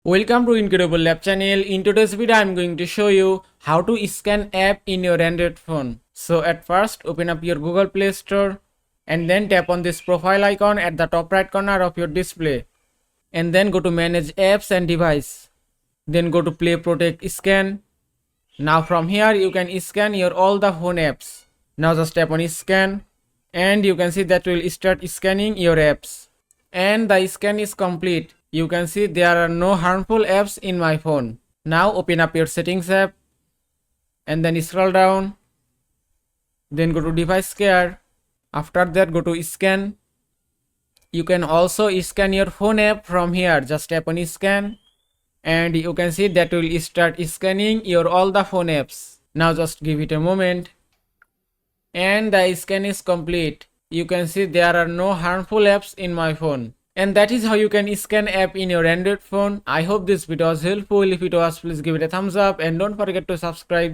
Welcome to Incredible Lab channel. In today's video, I'm going to show you how to scan app in your Android phone. So at first, open up your Google Play Store and then tap on this profile icon at the top right corner of your display. And then go to Manage Apps and Device. Then go to Play Protect Scan. Now from here, you can scan your all the phone apps. Now just tap on Scan and you can see that will start scanning your apps. And the scan is complete. You can see there are no harmful apps in my phone. Now open up your settings app and then scroll down. Then go to device care. After that go to scan. You can also scan your phone app from here. Just tap on scan and you can see that will start scanning your all the phone apps. Now just give it a moment. And the scan is complete. You can see there are no harmful apps in my phone. And that is how you can scan app in your Android phone. I hope this video was helpful. If it was, please give it a thumbs up and don't forget to subscribe.